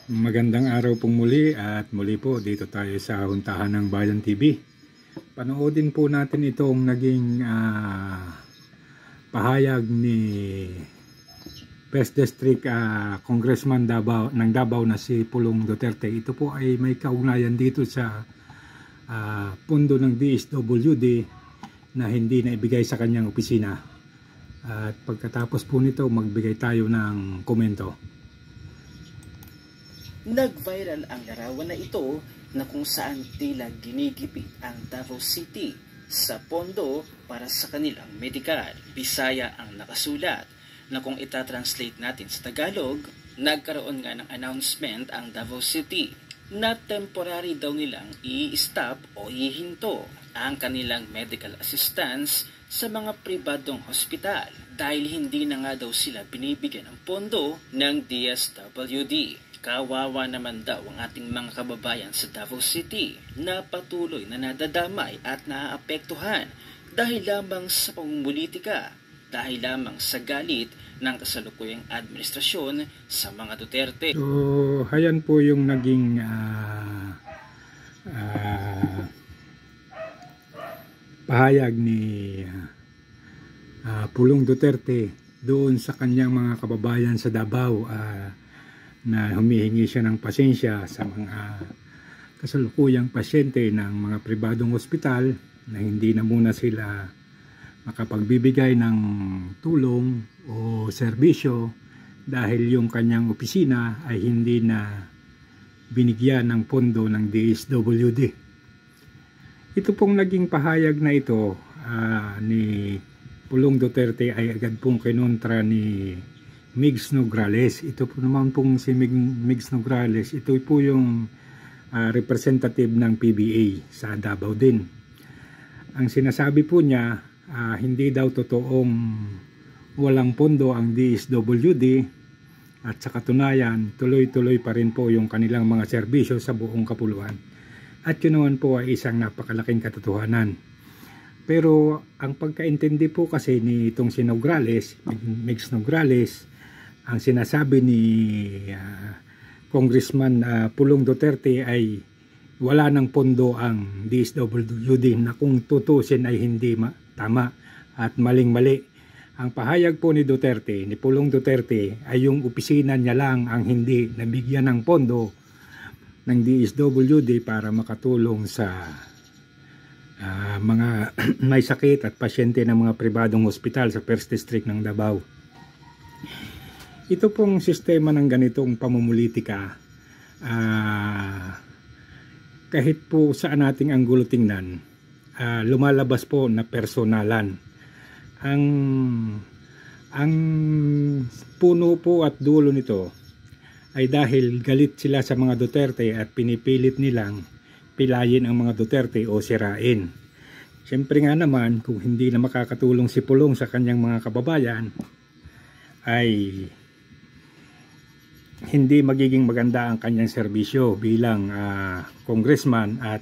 Magandang araw pong muli at muli po dito tayo sa Huntahan ng Bayan TV. Panoodin po natin itong naging pahayag ni First District Congressman ng Davao na si Pulong Duterte. Ito po ay may kaugnayan dito sa pundo ng DSWD na hindi na ibigay sa kanyang opisina. At pagkatapos po nito, magbigay tayo ng komento. Nag-viral ang larawan na ito na kung saan tila ginigipit ang Davao City sa pondo para sa kanilang medikal. Bisaya ang nakasulat na kung itatranslate natin sa Tagalog, nagkaroon nga ng announcement ang Davao City na temporary daw nilang i-stop o ihinto ang kanilang medical assistance sa mga pribadong hospital dahil hindi na nga daw sila binibigyan ng pondo ng DSWD. Kawawa naman daw ang ating mga kababayan sa Davao City na patuloy na nadadamay at naaapektuhan dahil lamang sa pamumulitika, dahil lamang sa galit ng kasalukuyang administrasyon sa mga Duterte. So, hayan po yung naging pahayag ni Pulong Duterte doon sa kanyang mga kababayan sa Davao na humihingi siya ng pasensya sa mga kasalukuyang pasyente ng mga pribadong ospital na hindi na muna sila makapagbibigay ng tulong o serbisyo dahil yung kanyang opisina ay hindi na binigyan ng pondo ng DSWD. Ito pong naging pahayag na ito ni Pulong Duterte ay agad pong kinontra ni Migs Nograles. Ito po naman pong si Migs Nograles, ito po yung representative ng PBA sa Davao din. Ang sinasabi po niya, hindi daw totoong walang pondo ang DSWD at sa katunayan, tuloy-tuloy pa rin po yung kanilang mga serbisyo sa buong kapuluan. At yun naman po ay isang napakalaking katotohanan. Pero ang pagkaintindi po kasi ni itong si Nograles, Migs Nograles, ang sinasabi ni Congressman Pulong Duterte ay wala ng pondo ang DSWD na kung tutusin ay hindi tama at maling-mali. Ang pahayag po ni Duterte, ni Pulong Duterte, ay yung opisina niya lang ang hindi nabigyan ng pondo ng DSWD para makatulong sa mga may sakit at pasyente ng mga pribadong ospital sa First District ng Davao. Ito pong sistema ng ganitong pamumulitika, kahit po saan nating anggulo tingnan, lumalabas po na personalan. Ang puno po at dulo nito ay dahil galit sila sa mga Duterte at pinipilit nilang pilayin ang mga Duterte o sirain. Siyempre nga naman, kung hindi na makakatulong si Pulong sa kanyang mga kababayan, ay hindi magiging maganda ang kanyang serbisyo bilang congressman at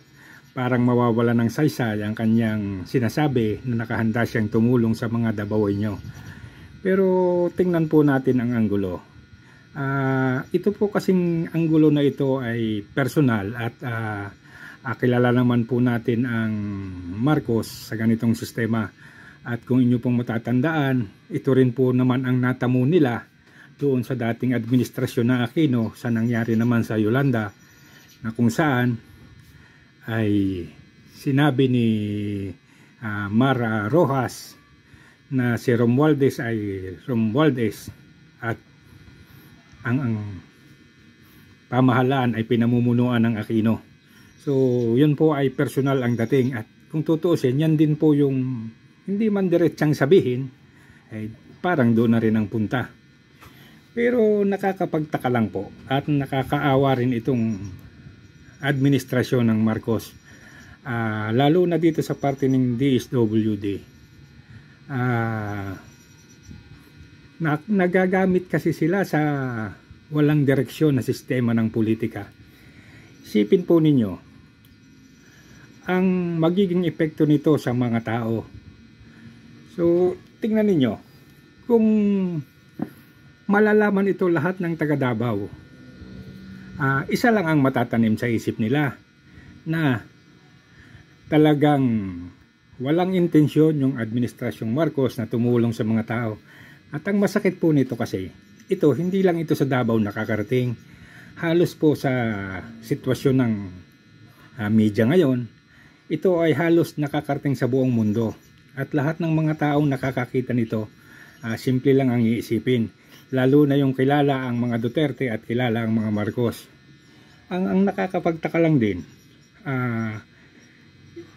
parang mawawala ng saysay ang kanyang sinasabi na nakahanda siyang tumulong sa mga Davaoenyo. Pero tingnan po natin ang anggulo. Ito po kasing anggulo na ito ay personal at kilala naman po natin ang Marcos sa ganitong sistema. At kung inyo pong matatandaan, ito rin po naman ang natamo nila doon sa dating administrasyon ng Aquino sa nangyari naman sa Yolanda, na kung saan ay sinabi ni Mara Rojas na si Romualdez ay Romualdez at ang pamahalaan ay pinamumunuan ng Aquino. So yun po ay personal ang dating, at kung tutuusin, yan din po yung hindi man diretsang sabihin ay parang doon na rin ang punta. Pero nakakapagtaka lang po at nakakaawa rin itong administrasyon ng Marcos, lalo na dito sa parte ng DSWD. Nagagamit kasi sila sa walang direksyon na sistema ng politika. Isipin po ninyo ang magiging epekto nito sa mga tao. So tingnan ninyo kung malalaman ito lahat ng taga Davao Isa lang ang matatanim sa isip nila, na talagang walang intensyon yung administrasyong Marcos na tumulong sa mga tao. At ang masakit po nito kasi, hindi lang ito sa Davao nakakarating. Halos po sa sitwasyon ng media ngayon, ito ay halos nakakarating sa buong mundo. At lahat ng mga taong nakakakita nito, simple lang ang iisipin. Lalo na yung kilala ang mga Duterte at kilala ang mga Marcos. Ang nakakapagtaka lang din,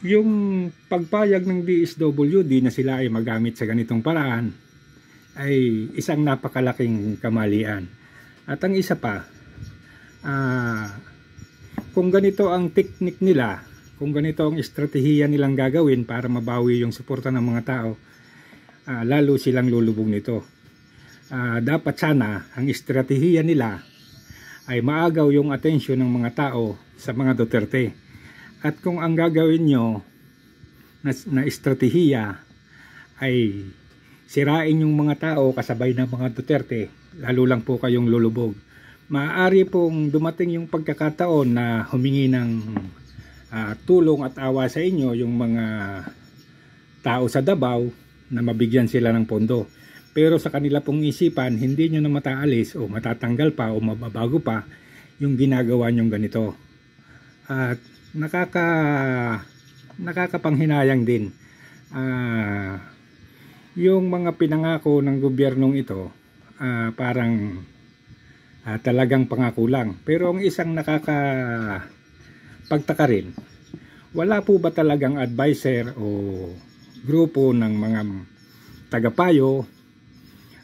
yung pagpayag ng DSWD na sila ay magamit sa ganitong paraan ay isang napakalaking kamalian. At ang isa pa, kung ganito ang teknik nila, kung ganito ang estratehiya nilang gagawin para mabawi yung suporta ng mga tao, lalo silang lulubog nito. Dapat sana ang estratehiya nila ay maagaw yung atensyon ng mga tao sa mga Duterte. At kung ang gagawin nyo na estratehiya ay sirain yung mga tao kasabay ng mga Duterte, lalo lang po kayong lulubog. Maaari pong dumating yung pagkakataon na humingi ng tulong at awa sa inyo yung mga tao sa Davao na mabigyan sila ng pondo. Pero sa kanila pong isipan, hindi nyo na mataalis o matatanggal pa o mababago pa yung ginagawa nyong ganito. At nakakapanghinayang din. Yung mga pinangako ng gobyernong ito, parang talagang pangako lang. Pero ang isang nakakapagtaka rin, wala po ba talagang advisor o grupo ng mga tagapayo,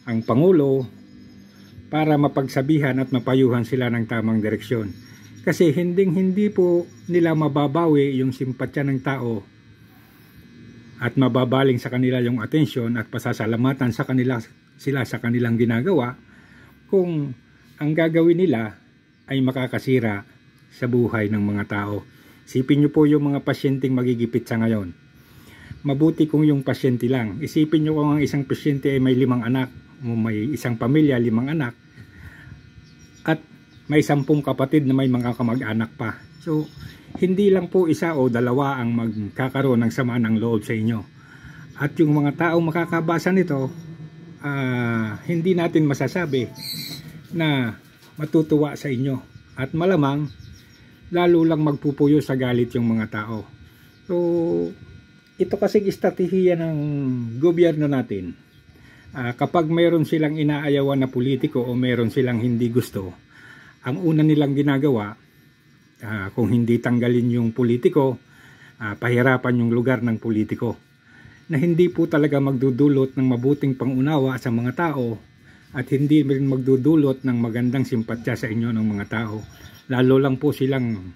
ang Pangulo, para mapagsabihan at mapayuhan sila ng tamang direksyon? Kasi hindi po nila mababawi yung simpatya ng tao at mababaling sa kanila yung atensyon at pasasalamatan sila sa kanilang ginagawa kung ang gagawin nila ay makakasira sa buhay ng mga tao. Isipin nyo po yung mga pasyenteng magigipit sa ngayon. Mabuti kung yung pasyente lang. Isipin nyo kung ang isang pasyente ay may 5 anak, o may isang pamilya, 5 anak, at may 10 kapatid na may mga kamag-anak pa. So, hindi lang po 1 o 2 ang magkakaroon ng sama ng loob sa inyo. At yung mga taong makakabasa nito, hindi natin masasabi na matutuwa sa inyo. At malamang, lalo lang magpupuyo sa galit yung mga tao. So, ito kasing estratehiya ng gobyerno natin. Kapag meron silang inaayawan na politiko o meron silang hindi gusto, ang una nilang ginagawa, kung hindi tanggalin yung politiko, pahirapan yung lugar ng politiko, na hindi po talaga magdudulot ng mabuting pangunawa sa mga tao at hindi rin magdudulot ng magandang simpatya sa inyo ng mga tao. Lalo lang po silang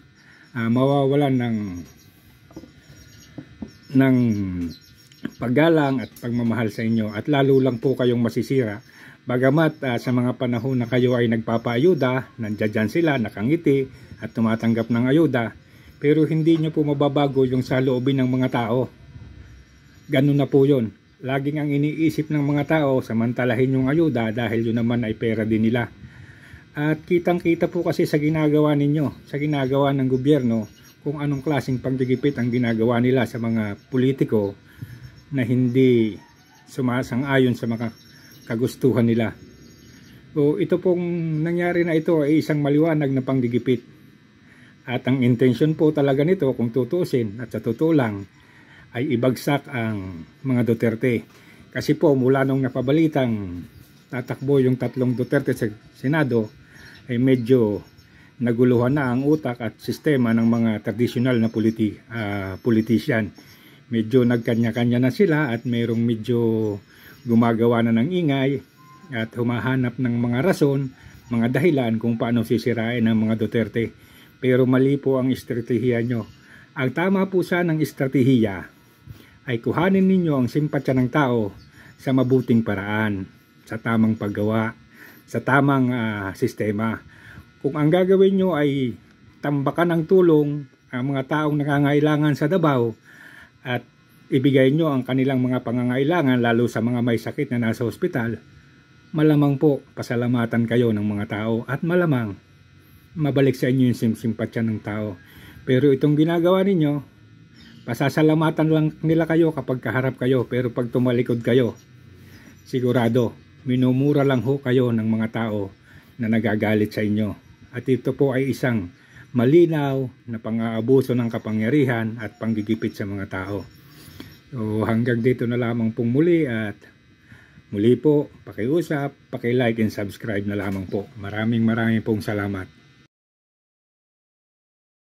mawawalan ng paggalang at pagmamahal sa inyo, at lalo lang po kayong masisira. Bagamat sa mga panahon na kayo ay nagpapaayuda, nandiyan sila, nakangiti at tumatanggap ng ayuda, pero hindi nyo po mababago yung saloobin ng mga tao. Ganun na po yun. Laging ang iniisip ng mga tao, samantalahin yung ayuda dahil yun naman ay pera din nila. At kitang-kita po kasi sa ginagawa ninyo, sa ginagawa ng gobyerno, kung anong klaseng panggigipit ang ginagawa nila sa mga politiko na hindi sumasang-ayon sa mga kagustuhan nila. So ito pong nangyari na ito ay isang maliwanag na panggigipit. At ang intensyon po talaga nito, kung tutuusin at sa totoo lang, ay ibagsak ang mga Duterte. Kasi po mula nung napabalitang tatakbo yung 3 Duterte sa Senado, ay medyo naguluhan na ang utak at sistema ng mga traditional na politician. Medyo nagkanya-kanya na sila at mayroong medyo gumagawa na ng ingay at humahanap ng mga rason, mga dahilan kung paano sisirain ang mga Duterte. Pero mali po ang estratehiya nyo. Ang tama po sanang estratehiya ay kuhanin ninyo ang simpatya ng tao sa mabuting paraan, sa tamang paggawa, sa tamang sistema. Kung ang gagawin nyo ay tambakan ng tulong ang mga taong nangangailangan sa Davao at ibigay nyo ang kanilang mga pangangailangan, lalo sa mga may sakit na nasa ospital, malamang po pasalamatan kayo ng mga tao at malamang mabalik sa inyo yung simpatsya ng tao. Pero itong ginagawa ninyo, pasasalamatan lang nila kayo kapag kaharap kayo, pero pag tumalikod kayo, sigurado, minumura lang ho kayo ng mga tao na nagagalit sa inyo. At ito po ay isang malinaw na pang-aabuso ng kapangyarihan at panggigipit sa mga tao. So hanggang dito na lamang pong muli, at muli po, pakiusap, paki-like and subscribe na lamang po. Maraming pong salamat.